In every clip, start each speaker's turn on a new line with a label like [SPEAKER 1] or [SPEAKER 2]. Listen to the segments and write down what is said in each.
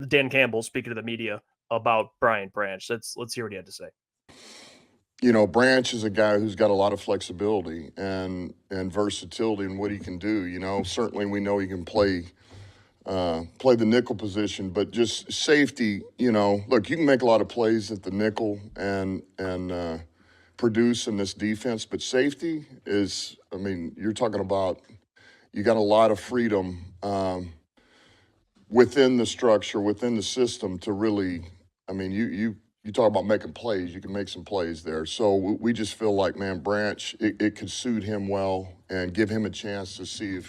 [SPEAKER 1] Dan Campbell speaking to the media about Brian Branch. Let's hear what he had to say.
[SPEAKER 2] Branch is a guy who's got a lot of flexibility and versatility in what he can do. Certainly we know he can play the nickel position, but just safety, look, you can make a lot of plays at the nickel and produce in this defense, but safety is, you're talking about, you got a lot of freedom within the structure, within the system to really, you talk about making plays, you can make some plays there. So we just feel like, man, Branch, it could suit him well and give him a chance to see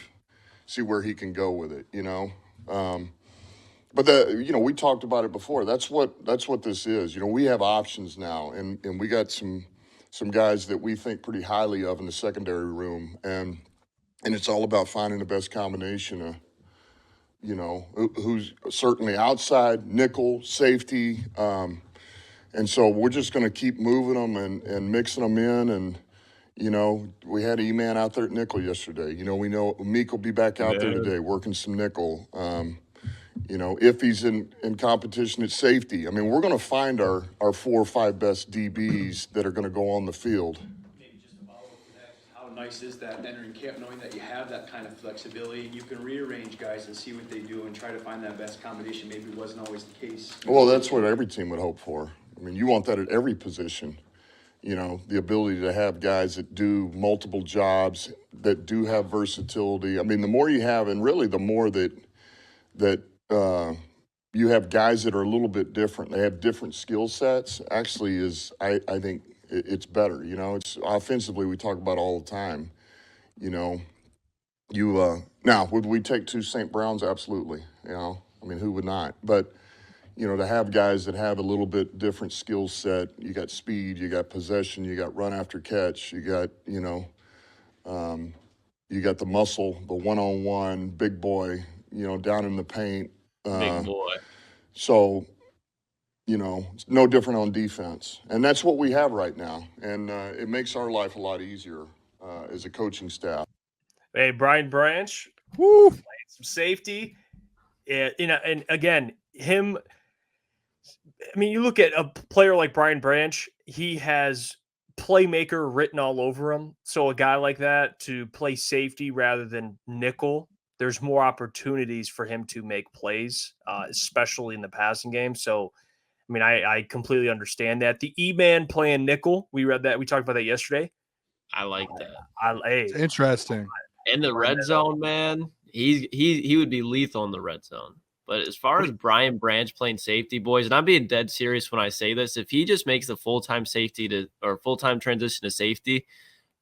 [SPEAKER 2] where he can go with it, But we talked about it before. That's what this is. We have options now, and we got some guys that we think pretty highly of in the secondary room, and it's all about finding the best combination of, who's certainly outside, nickel, safety, and so we're just going to keep moving them and mixing them in. And we had E-Man out there at nickel yesterday. We know Meek will be back out there today working some nickel. If he's in competition at safety, we're going to find our 4 or 5 best DBs that are going to go on the field.
[SPEAKER 3] Maybe just to follow up to that, how nice is that entering camp knowing that you have that kind of flexibility and you can rearrange guys and see what they do and try to find that best combination? Maybe wasn't always the case.
[SPEAKER 2] Well, that's what every team would hope for. You want that at every position. The ability to have guys that do multiple jobs, that do have versatility. The more you have, and really the more that you have guys that are a little bit different, they have different skill sets, actually is, I think it's better. It's offensively, we talk about all the time. Now, would we take 2 St. Browns? Absolutely. Who would not? But, to have guys that have a little bit different skill set, you got speed, you got possession, you got run after catch, you got, you got the muscle, the one-on-one, big boy, down in the paint.
[SPEAKER 4] Big boy.
[SPEAKER 2] So, it's no different on defense. And that's what we have right now. And it makes our life a lot easier as a coaching staff.
[SPEAKER 1] Hey, Brian Branch, playing some safety. And again, him, you look at a player like Brian Branch, he has playmaker written all over him. So a guy like that to play safety rather than nickel, there's more opportunities for him to make plays, especially in the passing game. So, I completely understand that. The E-Man playing nickel, we read that. We talked about that yesterday.
[SPEAKER 4] I like that.
[SPEAKER 5] It's interesting.
[SPEAKER 4] In the red zone, man, he would be lethal in the red zone. But as far as Brian Branch playing safety, boys, and I'm being dead serious when I say this, if he just makes the full-time full-time transition to safety,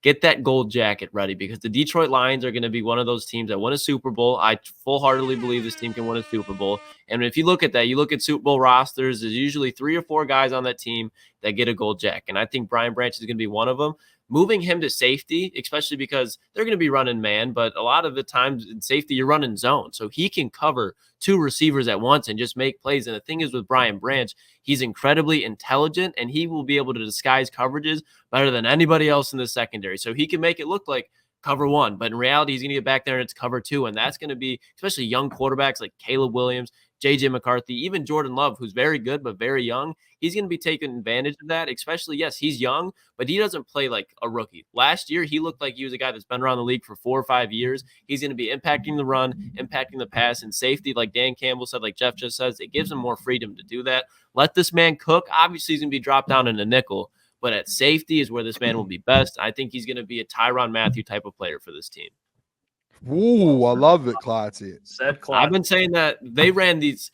[SPEAKER 4] get that gold jacket ready, because the Detroit Lions are going to be one of those teams that win a Super Bowl. I full-heartedly believe this team can win a Super Bowl. And if you look at that, you look at Super Bowl rosters, there's usually 3 or 4 guys on that team that get a gold jacket. And I think Brian Branch is going to be one of them. Moving him to safety, especially because they're going to be running man, but a lot of the times in safety, you're running zone. So he can cover 2 receivers at once and just make plays. And the thing is with Brian Branch, he's incredibly intelligent, and he will be able to disguise coverages better than anybody else in the secondary. So he can make it look like cover 1, but in reality, he's going to get back there and it's cover 2. And that's going to be, especially young quarterbacks like Caleb Williams, J.J. McCarthy, even Jordan Love, who's very good but very young. He's going to be taking advantage of that, especially, yes, he's young, but he doesn't play like a rookie. Last year, he looked like he was a guy that's been around the league for 4 or 5 years. He's going to be impacting the run, impacting the pass, and safety, like Dan Campbell said, like Jeff just says. It gives him more freedom to do that. Let this man cook. Obviously, he's going to be dropped down in a nickel, but at safety is where this man will be best. I think he's going to be a Tyrann Mathieu type of player for this team.
[SPEAKER 5] Ooh, I love it, Klotzy.
[SPEAKER 4] I've been saying that they ran these.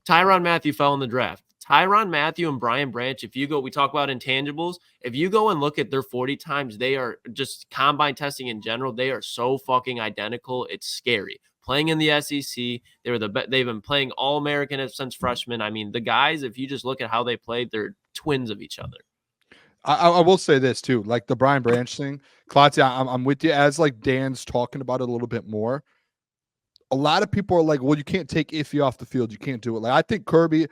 [SPEAKER 4] Tyrann Mathieu fell in the draft. Tyrann Mathieu and Brian Branch, we talk about intangibles. If you go and look at their 40 times, they are just combine testing in general. They are so fucking identical. It's scary. Playing in the SEC, they've been playing All-American since freshman. The guys, if you just look at how they played, they're twins of each other.
[SPEAKER 5] I will say this too, like the Brian Branch thing, Klotzy, I'm with you. As like Dan's talking about it a little bit more, a lot of people are like, well, you can't take Iffy off the field. You can't do it. Like I think Kirby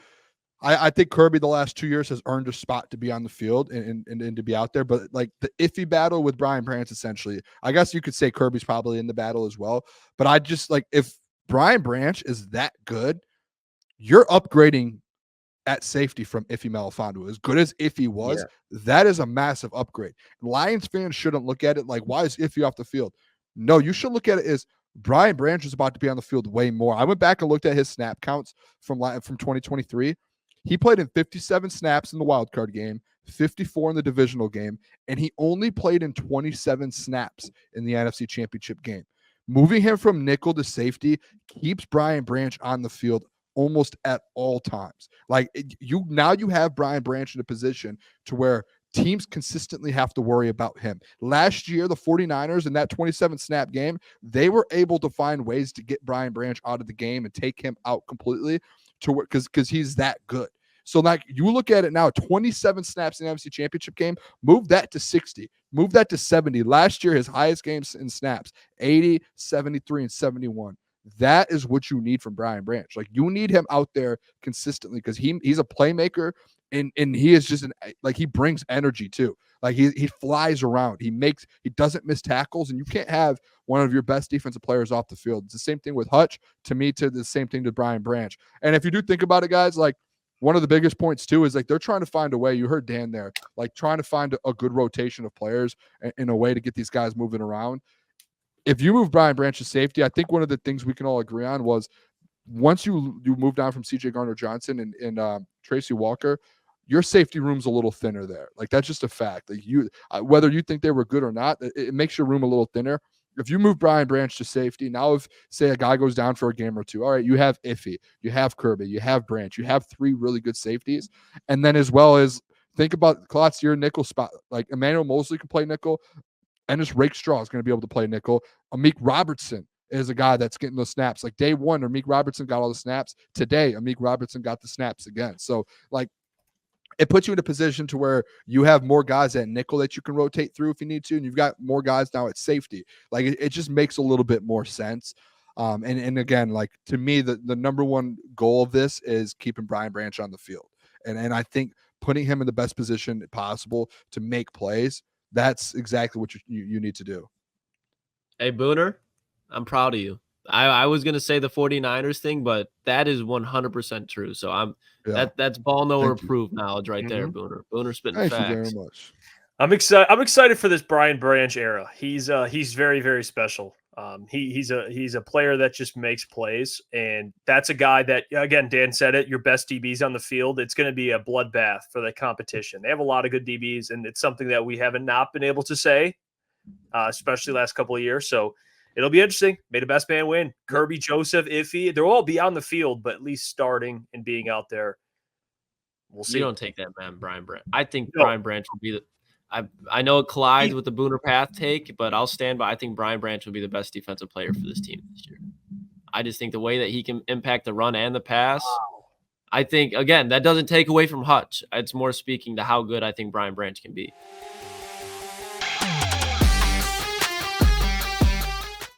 [SPEAKER 5] the last 2 years has earned a spot to be on the field and to be out there. But like the Iffy battle with Brian Branch, essentially, I guess you could say Kirby's probably in the battle as well. But I just like, if Brian Branch is that good, you're upgrading at safety from Iffy Melifonwu. As good as Iffy was, that is a massive upgrade. Lions fans shouldn't look at it like, why is Iffy off the field? No, you should look at it as Brian Branch is about to be on the field way more. I went back and looked at his snap counts from 2023. He played in 57 snaps in the wild card game, 54 in the divisional game, and he only played in 27 snaps in the NFC Championship game. Moving him from nickel to safety keeps Brian Branch on the field almost at all times. Like you have Brian Branch in a position to where teams consistently have to worry about him. Last year, the 49ers in that 27 snap game, they were able to find ways to get Brian Branch out of the game and take him out completely to because he's that good. So like you look at it now, 27 snaps in the NFC Championship game, move that to 60, move that to 70. Last year, his highest games in snaps, 80, 73, and 71. That is what you need from Brian Branch. Like you need him out there consistently because he's a playmaker and he is just he brings energy too. Like he flies around. He doesn't miss tackles, and you can't have one of your best defensive players off the field. It's the same thing with Hutch to me, to the same thing to Brian Branch. And if you do think about it, guys, like one of the biggest points too is like they're trying to find a way. You heard Dan there, like trying to find a good rotation of players in a way to get these guys moving around. If you move Brian Branch to safety, I think one of the things we can all agree on was once you move down from CJ Gardner-Johnson and Tracy Walker, your safety room's a little thinner there. Like that's just a fact. Like whether you think they were good or not, it makes your room a little thinner. If you move Brian Branch to safety, now if say a guy goes down for a game or two, all right, you have Iffy, you have Kirby, you have Branch, you have 3 really good safeties, and then as well as think about Klotz, your nickel spot. Like Emmanuel Mosley can play nickel. Ennis Rakestraw is going to be able to play nickel. Amik Robertson is a guy that's getting those snaps. Like day one, Amik Robertson got all the snaps. Today, Amik Robertson got the snaps again. So, like, it puts you in a position to where you have more guys at nickel that you can rotate through if you need to, and you've got more guys now at safety. Like, it just makes a little bit more sense. And again, like, to me, the number one goal of this is keeping Brian Branch on the field. And I think putting him in the best position possible to make plays, that's exactly what you need to do.
[SPEAKER 4] Hey, Booner, I'm proud of you. I was going to say the 49ers thing, but that is 100% true. So that's ball knower approved knowledge right there, Booner. Booner spitting facts.
[SPEAKER 5] Thank you very much.
[SPEAKER 1] I'm excited for this Brian Branch era. He's very, very special. He's a player that just makes plays, and that's a guy that, again, Dan said it, your best DBs on the field. It's going to be a bloodbath for the competition. They have a lot of good DBs, and it's something that we haven't not been able to say, especially last couple of years. So it'll be interesting. May the best man win. Kirby, Joseph, Iffy, they'll all be on the field, but at least starting and being out there. We'll see.
[SPEAKER 4] You don't take that man, Brian Branch. I think Brian Branch will be I know it collides with the Booner path take, but I'll stand by. I think Brian Branch will be the best defensive player for this team this year. I just think the way that he can impact the run and the pass, I think, again, that doesn't take away from Hutch. It's more speaking to how good I think Brian Branch can be.